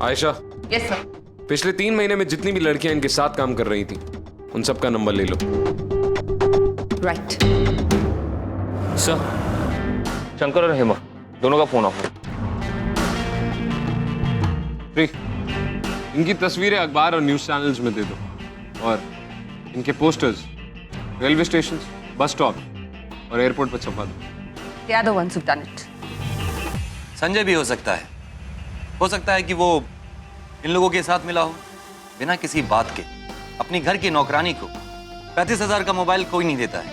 Ayesha, yes sir. पिछले 3 महीने में जितनी भी लड़कियां इनके साथ काम कर रही थी उन सब का नंबर ले लो। राइट। सर, शंकर और हेमा दोनों का फोन ऑफ है। इनकी तस्वीरें अखबार और न्यूज चैनल्स में दे दो और इनके posters railway station, bus stop और एयरपोर्ट पर छपा दो। The other ones who've done it. Sanjay भी हो सकता है कि वो इन लोगों के साथ मिला हो। बिना किसी बात के अपनी घर की नौकरानी को 35,000 का मोबाइल कोई नहीं देता है।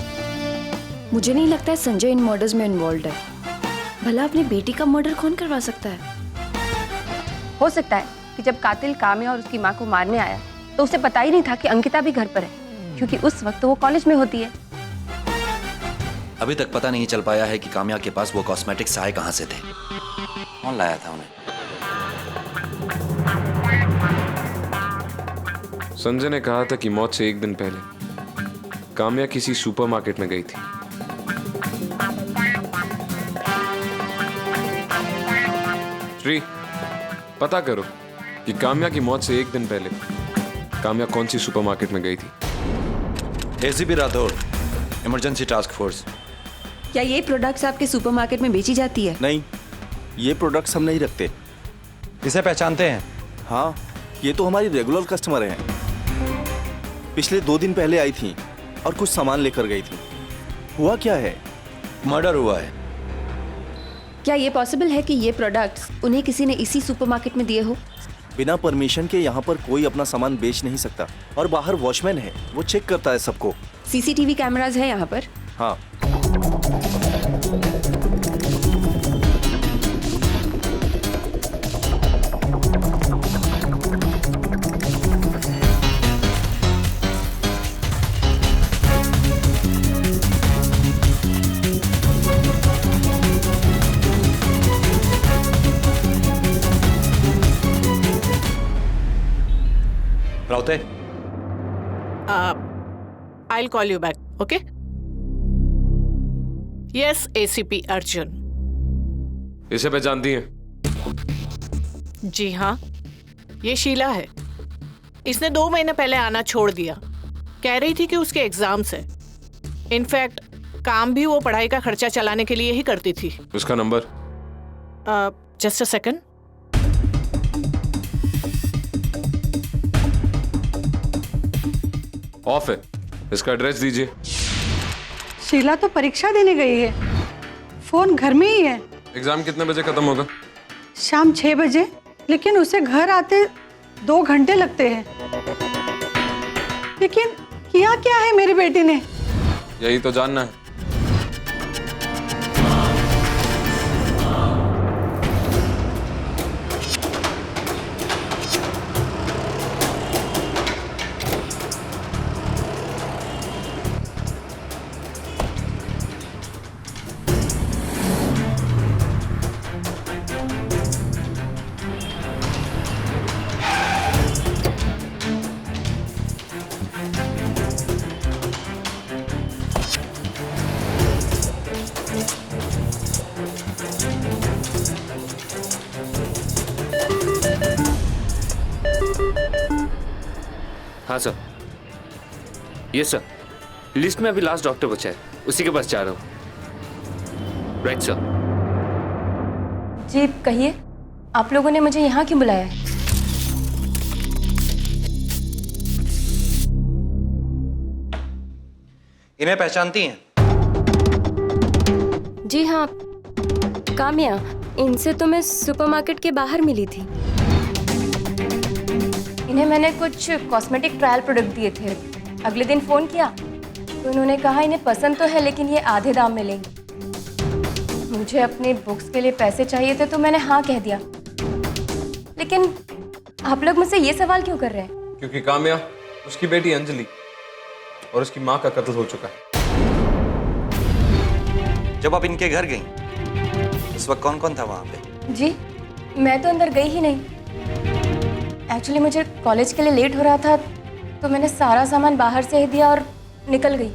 मुझे नहीं लगता है संजय इन मर्डर्स में इन्वॉल्व है। भला अपनी बेटी का मर्डर कौन करवा सकता है? हो सकता है कि जब कातिल काम्या और उसकी माँ को मारने आया तो उसे पता ही नहीं था कि अंकिता भी घर पर है, क्योंकि उस वक्त वो कॉलेज में होती है। अभी तक पता नहीं चल पाया है कि काम्या के पास वो कॉस्मेटिक साए कहां से थे। कौन लाया था उन्हें? संजय ने कहा था कि मौत से 1 दिन पहले काम्या किसी सुपरमार्केट में गई थी। श्री, पता करो कि काम्या की मौत से 1 दिन पहले काम्या कौन सी सुपरमार्केट में गई थी। ACP Rathore, emergency task force. क्या ये प्रोडक्ट्स आपके सुपरमार्केट में बेची जाती है? नहीं, ये प्रोडक्ट्स हम नहीं रखते। इसे पहचानते हैं? हाँ, ये तो हमारी रेगुलर कस्टमर हैं। पिछले 2 दिन पहले आई थी और कुछ सामान लेकर गई थी। हुआ क्या है? मर्डर हुआ है। क्या ये पॉसिबल है कि ये प्रोडक्ट्स उन्हें किसी ने इसी सुपरमार्केट में दिए हो? बिना परमिशन के यहाँ पर कोई अपना सामान बेच नहीं सकता और बाहर वॉचमैन है, वो चेक करता है सबको। सीसीटीवी कैमरास है यहाँ पर? हाँ। राउते, I'll call you back, okay? Yes, ACP Arjun. इसे पहचानती हैं? जी हाँ, ये शीला है। इसने 2 महीने पहले आना छोड़ दिया। कह रही थी कि उसके एग्जाम्स है। इनफैक्ट काम भी वो पढ़ाई का खर्चा चलाने के लिए ही करती थी। उसका number? Just a second. Of है। इसका एड्रेस दीजिए। शीला तो परीक्षा देने गई है, फोन घर में ही है। एग्जाम कितने बजे खत्म होगा? शाम 6 बजे, लेकिन उसे घर आते 2 घंटे लगते हैं। लेकिन किया क्या है मेरी बेटी ने? यही तो जानना है। हाँ सर। यस सर, लिस्ट में अभी लास्ट डॉक्टर बचा है, उसी के पास जा रहा हूँ। Right sir. जी कहिए, आप लोगों ने मुझे यहाँ क्यों बुलाया है? इन्हें पहचानती हैं? जी हाँ, काम्या। इनसे तो मैं सुपरमार्केट के बाहर मिली थी। इन्हें मैंने कुछ कॉस्मेटिक ट्रायल प्रोडक्ट दिए थे। अगले दिन फ़ोन किया तो इन्होंने कहा इन्हें पसंद तो है लेकिन ये आधे दाम में लेंगे। मुझे अपने बुक्स के लिए पैसे चाहिए थे तो मैंने हाँ कह दिया। लेकिन आप लोग मुझसे ये सवाल क्यों कर रहे हैं? क्योंकि काम्या, उसकी बेटी अंजलि और उसकी माँ का कत्ल हो चुका है। जब आप इनके घर गई उस वक्त कौन कौन था वहां पे? जी मैं तो अंदर गई ही नहीं। एक्चुअली मुझे कॉलेज के लिए लेट हो रहा था तो मैंने सारा सामान बाहर से ही दिया और निकल गई।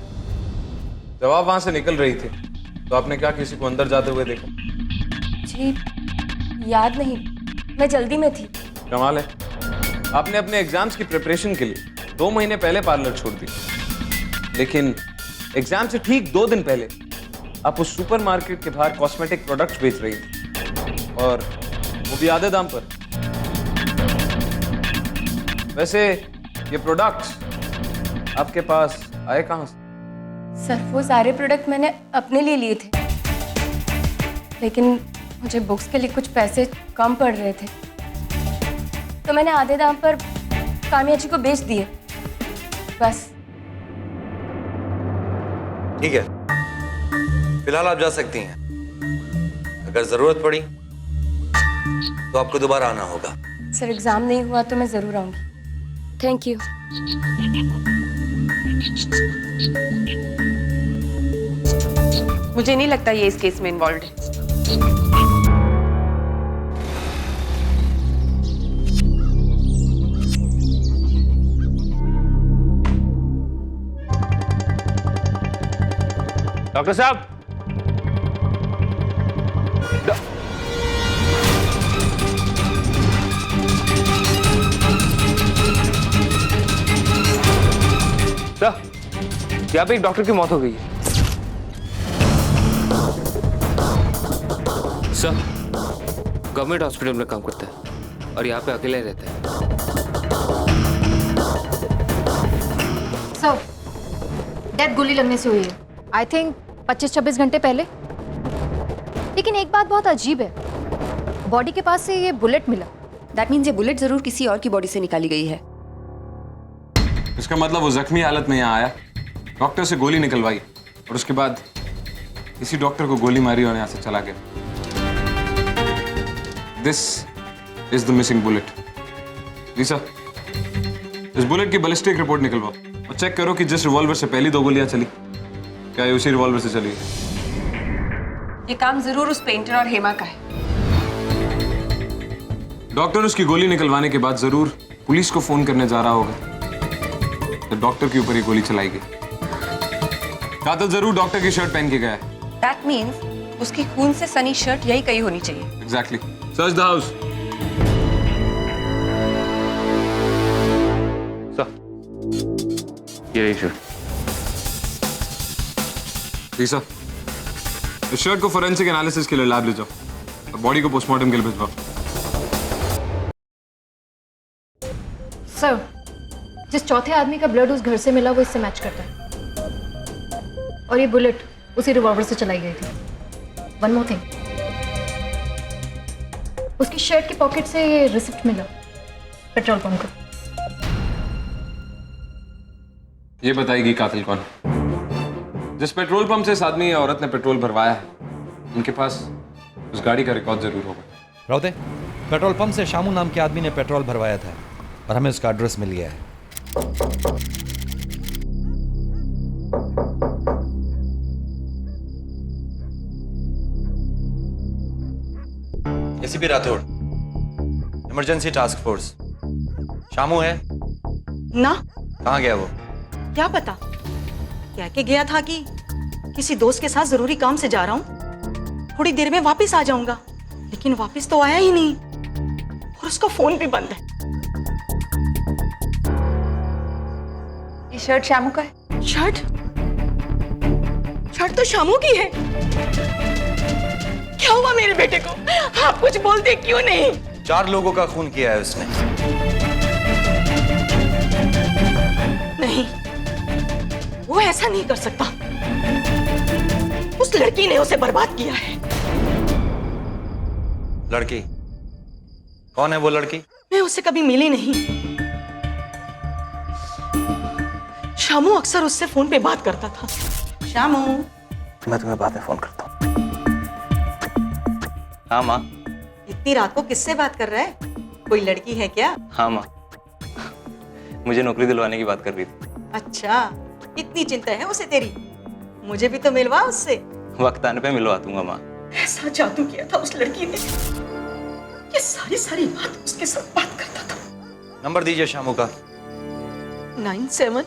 जब आप वहां से निकल रही थी तो आपने क्या किसी को अंदर जाते हुए देखा? जी याद नहीं, मैं जल्दी में थी। कमाल है, आपने अपने एग्जाम्स की प्रिपरेशन के लिए 2 महीने पहले पार्लर छोड़ दी, लेकिन एग्जाम से ठीक 2 दिन पहले आप उस सुपरमार्केट के बाहर कॉस्मेटिक प्रोडक्ट्स बेच रही थी, और वो भी आधे दाम पर। वैसे ये प्रोडक्ट्स आपके पास आए कहाँ से? सर वो सारे प्रोडक्ट मैंने अपने लिए लिए थे, लेकिन मुझे बुक्स के लिए कुछ पैसे कम पड़ रहे थे, तो मैंने आधे दाम पर कामिया जी को बेच दिए, बस। ठीक है, फिलहाल आप जा सकती हैं। अगर जरूरत पड़ी तो आपको दोबारा आना होगा। सर एग्ज़ाम नहीं हुआ तो मैं ज़रूर आऊँगी। Thank you. मुझे नहीं लगता ये इस केस में इन्वॉल्व है। डॉक्टर साहब, सर, यहाँ पे एक डॉक्टर की मौत हो गई है। सर, गवर्नमेंट हॉस्पिटल में काम करता है और यहाँ पे अकेले रहता है। सर, डेथ गोली लगने से हुई है। आई थिंक 25-26 घंटे पहले। लेकिन एक बात बहुत अजीब है, बॉडी के पास से ये बुलेट मिला। दैट मीन्स ये बुलेट जरूर किसी और की बॉडी से निकाली गई है। इसका मतलब वो जख्मी हालत में यहाँ आया, डॉक्टर से गोली निकलवाई, और उसके बाद किसी डॉक्टर को गोली मारी और यहाँ से चला गया। This is the missing bullet. लीसा, इस बुलेट की बैलिस्टिक रिपोर्ट निकलवाओ और चेक करो कि जिस रिवॉल्वर से पहली 2 गोलियां चली, क्या ये उसी रिवॉल्वर से चली है? ये काम जरूर उस पेंटर और हेमा का है। डॉक्टर उसकी गोली निकलवाने के बाद जरूर पुलिस को फोन करने जा रहा होगा, तो डॉक्टर के ऊपर ये गोली चलाई गई। कातिल जरूर डॉक्टर की शर्ट पहन के गया है। दैट मीन्स उसकी खून से सनी शर्ट यही कहीं होनी चाहिए। Exactly. Search the house. Sir, ये रही शर्ट। लीसा, इस शर्ट को फोरेंसिक एनालिसिस के लिए लैब ले जाओ और बॉडी को पोस्टमार्टम के लिए भिजवाओ। सर, जिस चौथे आदमी का ब्लड उस घर से मिला वो इससे मैच करता है, और ये बुलेट उसी रिवॉल्वर से चलाई गई थी। वन मोर थिंग, उसकी शर्ट की पॉकेट से ये रिसिप्ट मिला पेट्रोल पंप का। ये बताएगी कातिल कौन? जिस पेट्रोल पंप से इस आदमी या औरत ने पेट्रोल भरवाया है, इनके पास उस गाड़ी का रिकॉर्ड जरूर होगा। राउते, पेट्रोल पंप से शामू नाम के आदमी ने पेट्रोल भरवाया था और हमें उसका एड्रेस मिल गया है। ACP Rathore, emergency task force. Shamu है ना, कहाँ गया वो? क्या पता, कह के गया था कि किसी दोस्त के साथ जरूरी काम से जा रहा हूँ, थोड़ी देर में वापस आ जाऊंगा, लेकिन वापस तो आया ही नहीं और उसका फोन भी बंद है। ये शर्ट शामू का है। शर्ट? शर्ट तो शामू की है। क्या हुआ मेरे बेटे को? आप कुछ बोलते क्यों नहीं? 4 लोगों का खून किया है उसने। नहीं, वो ऐसा नहीं कर सकता। उस लड़की ने उसे बर्बाद किया है। लड़की? कौन है वो लड़की? मैं उससे कभी मिली नहीं। शामू अक्सर उससे फोन पे बात करता था। शामू, मैं तुम्हें बाद में फोन करता हूँ। हाँ माँ। इतनी रात को किससे बात कर रहा है? कोई लड़की है क्या? हाँ माँ, मुझे नौकरी दिलवाने की बात कर रही थी। अच्छा, इतनी चिंता है उसे तेरी? मुझे भी तो मिलवा उससे। वक्त आने पे मिलवा दूंगा माँ। ऐसा जादू किया था उस लड़की ने, ये सारी बात उसके साथ बात करता था। नंबर दीजिए शामू का। 97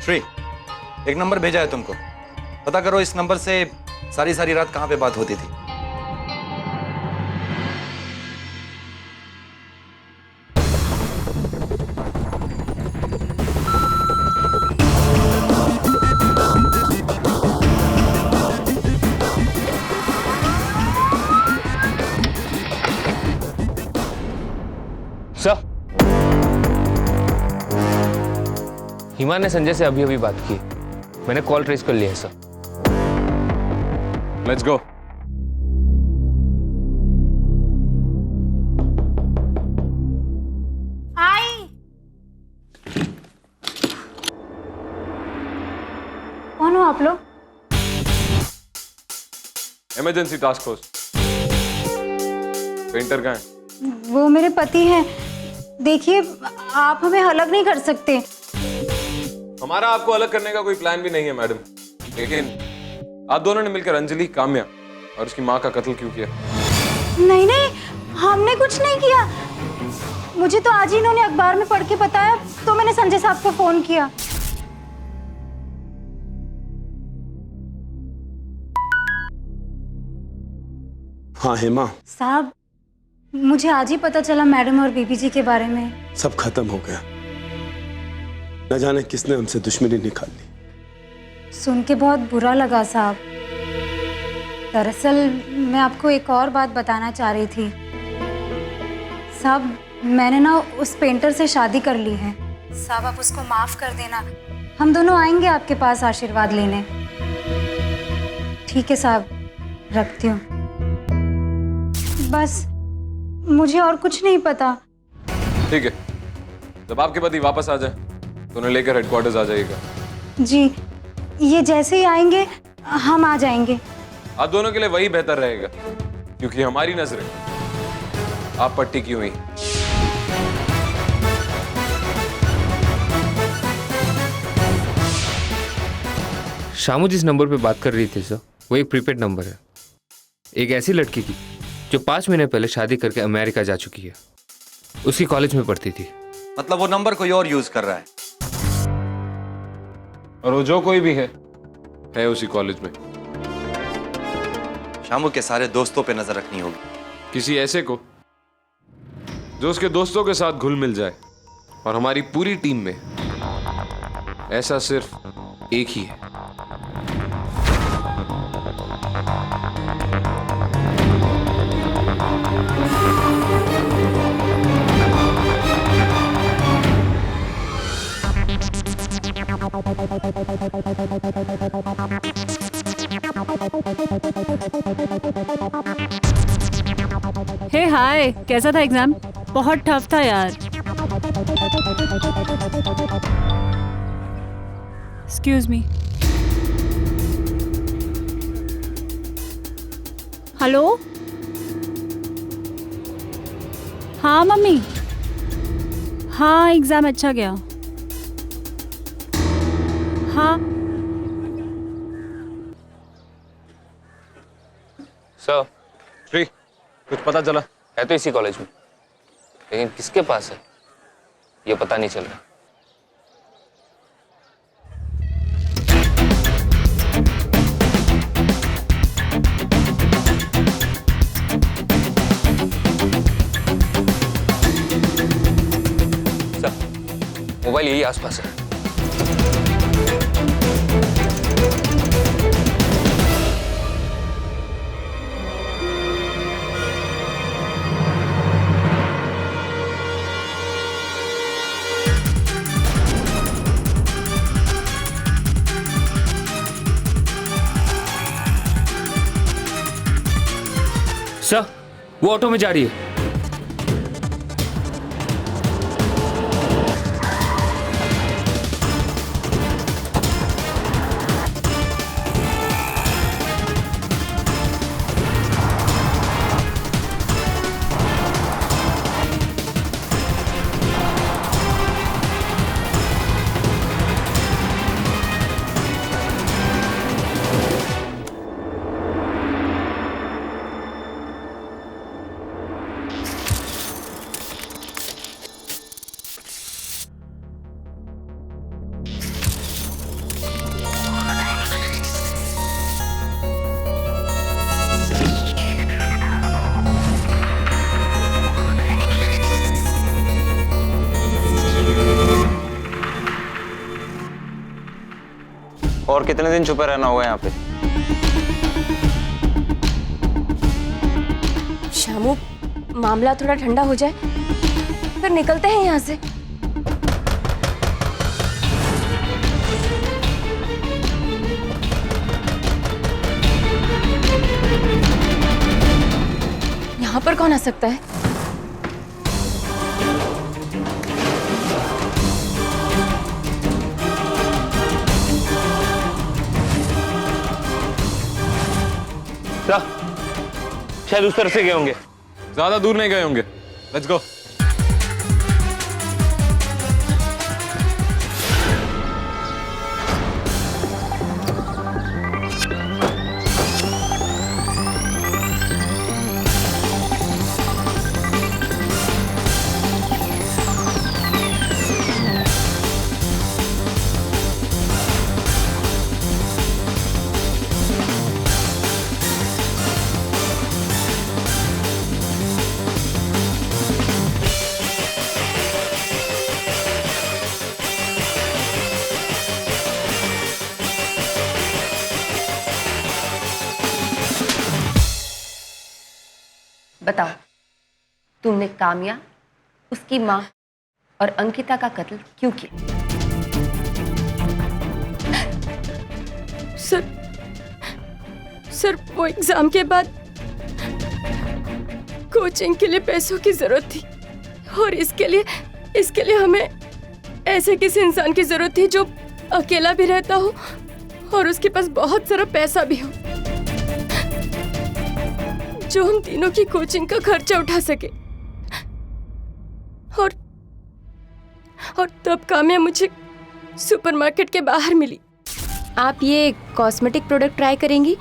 श्री, एक नंबर भेजा है तुमको, पता करो इस नंबर से सारी रात कहाँ पे बात होती थी। हिमा ने संजय से अभी अभी बात की। मैंने कॉल ट्रेस कर लिया है सर। Let's go. कौन हो आप लोग? Emergency task force. पेंटर कहाँ है? वो मेरे पति हैं। देखिए, आप हमें अलग नहीं कर सकते। हमारा आपको अलग करने का कोई प्लान भी नहीं है मैडम, लेकिन आप दोनों ने मिलकर अंजलि, काम्या और उसकी माँ का कत्ल क्यों किया? नहीं नहीं, हमने कुछ नहीं किया। मुझे तो आज ही इन्होंने अखबार में पढ़ के बताया, तो मैंने संजय साहब को फोन किया। हाँ हेमा साहब, मुझे आज ही पता चला मैडम और बीबी जी के बारे में। सब खत्म हो गया। न जाने किसने हमसे दुश्मनी निकाल ली। सुन के बहुत बुरा लगा साहब। दरअसल मैं आपको एक और बात बताना चाह रही थी। साहब, मैंने ना उस पेंटर से शादी कर ली है। साहब, आप उसको माफ कर देना। हम दोनों आएंगे आपके पास आशीर्वाद लेने। ठीक है साहब, रखती हूँ। बस, मुझे और कुछ नहीं पता। ठीक है, जब आपके पति वापस आ जाए तो उन्हें लेकर हेडक्वार्टर्स आ जाइएगा। जी, ये जैसे ही आएंगे हम आ जाएंगे। आप दोनों के लिए वही बेहतर रहेगा, क्योंकि हमारी नजरें आप पर टिकी हुई। शामू जिस नंबर पे बात कर रही थी सर, वो एक प्रीपेड नंबर है। एक ऐसी लड़की की जो 5 महीने पहले शादी करके अमेरिका जा चुकी है। उसकी कॉलेज में पढ़ती थी। मतलब वो नंबर कोई और यूज कर रहा है? और वो जो कोई भी है उसी कॉलेज में। शामू के सारे दोस्तों पे नजर रखनी होगी। किसी ऐसे को जो उसके दोस्तों के साथ घुल मिल जाए, और हमारी पूरी टीम में ऐसा सिर्फ एक ही है। हे हाय, कैसा था एग्जाम? बहुत टफ था यार। Excuse me. हेलो, हाँ मम्मी, हाँ एग्जाम अच्छा गया। हाँ सर, श्री, कुछ पता चला? है तो इसी कॉलेज में, लेकिन किसके पास है ये पता नहीं चल रहा। सर, मोबाइल यही आसपास है। सर, वो ऑटो में जा रही है। और कितने दिन छुपे रहना होगा यहाँ पे? शामू, मामला थोड़ा ठंडा हो जाए फिर निकलते हैं यहाँ से। पर कौन आ सकता है? शायद उस तरफ से गए होंगे। ज्यादा दूर नहीं गए होंगे। Let's go. बताओ, तुमने काम्या, उसकी माँ और अंकिता का कत्ल क्यों किया? सर वो एग्जाम के बाद कोचिंग के लिए पैसों की जरूरत थी और इसके लिए हमें ऐसे किसी इंसान की जरूरत थी जो अकेला भी रहता हो और उसके पास बहुत सारा पैसा भी हो, जो हम तीनों की कोचिंग का खर्चा उठा सके। और तब काम्या मुझे सुपरमार्केट के बाहर मिली। आप ये कॉस्मेटिक प्रोडक्ट ट्राई करेंगी?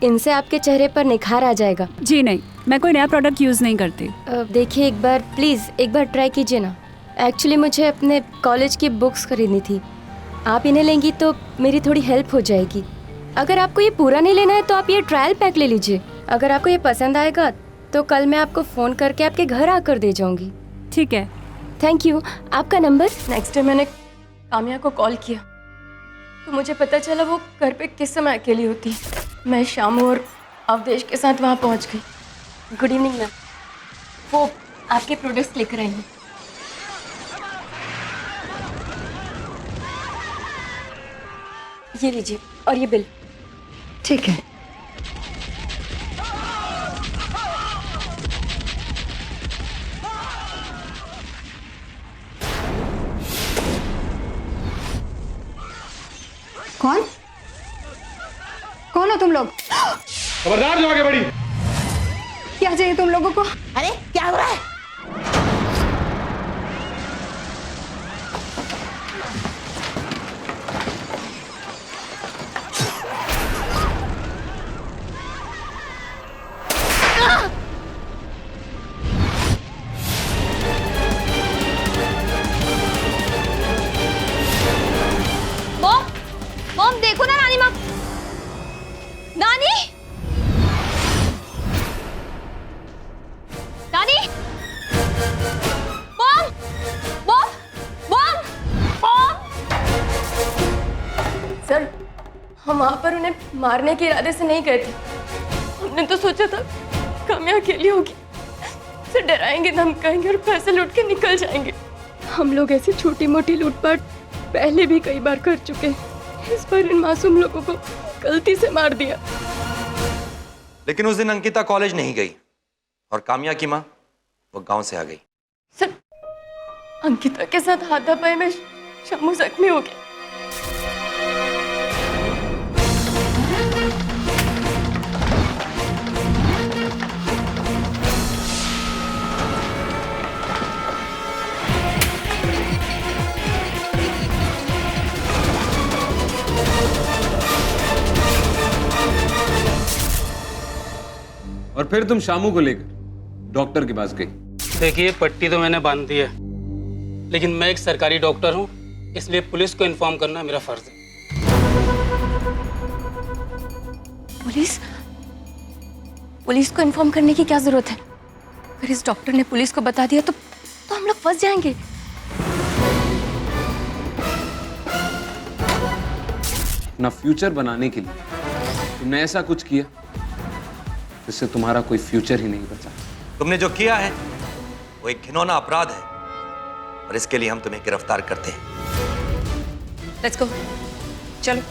इनसे आपके चेहरे पर निखार आ जाएगा। जी नहीं, मैं कोई नया प्रोडक्ट यूज़ नहीं करती। देखिए एक बार प्लीज़ एक बार ट्राई कीजिए ना। एक्चुअली मुझे अपने कॉलेज की बुक्स खरीदनी थी, आप इन्हें लेंगी तो मेरी थोड़ी हेल्प हो जाएगी। अगर आपको ये पूरा नहीं लेना है तो आप ये ट्रायल पैक ले लीजिए। अगर आपको ये पसंद आएगा तो कल मैं आपको फ़ोन करके आपके घर आकर दे जाऊँगी। ठीक है, थैंक यू। आपका नंबर? नेक्स्ट डे मैंने काम्या को कॉल किया तो मुझे पता चला वो घर पे किस समय अकेली होती है। मैं शामू और अवधेश के साथ वहाँ पहुँच गई। गुड इवनिंग मैम, वो आपके प्रोडक्ट्स लेकर आई हैं। ये लीजिए और ये बिल। ठीक है। कौन कौन हो तुम लोग? खबरदार जो आगे बढ़ी। क्या चाहिए तुम लोगों को? अरे क्या हो रहा है? मॉम देखो ना नानी। मॉम, नानी, नानी, mom, mom, mom, mom. Sir हम वहाँ पर उन्हें मारने के इरादे से नहीं गए थे। हमने तो सोचा था काम्या अकेली होगी, उसे डराएंगे, धमकाएंगे और पैसे लूट के निकल जाएंगे। हम लोग ऐसी छोटी मोटी लूटपाट पहले भी कई बार कर चुके हैं। इस बार इन मासूम लोगों को गलती से मार दिया। लेकिन उस दिन अंकिता कॉलेज नहीं गई और काम्या की माँ वो गांव से आ गई। सर अंकिता के साथ हाथापाई में शामू जख्मी हो गया। और फिर तुम शामू को लेकर डॉक्टर के पास गई। देखिए पट्टी तो मैंने बांध दी है, लेकिन मैं एक सरकारी डॉक्टर हूँ, इसलिए पुलिस को इन्फॉर्म करना मेरा फर्ज है। पुलिस को इन्फॉर्म करने की क्या जरूरत है? अगर इस डॉक्टर ने पुलिस को बता दिया तो हम लोग फंस जाएंगे। अपना फ्यूचर बनाने के लिए तुमने ऐसा कुछ किया जिससे तुम्हारा कोई फ्यूचर ही नहीं बचा। तुमने जो किया है वो एक घिनौना अपराध है और इसके लिए हम तुम्हें गिरफ्तार करते हैं। लेट्स गो, चलो।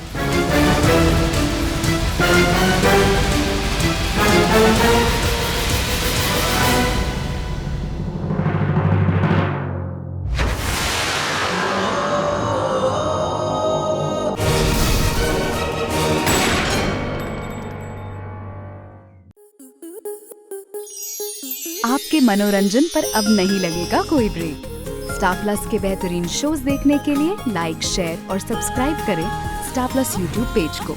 आपके मनोरंजन पर अब नहीं लगेगा कोई ब्रेक। स्टार प्लस के बेहतरीन शोज देखने के लिए लाइक, शेयर और सब्सक्राइब करें स्टार प्लस यूट्यूब पेज को।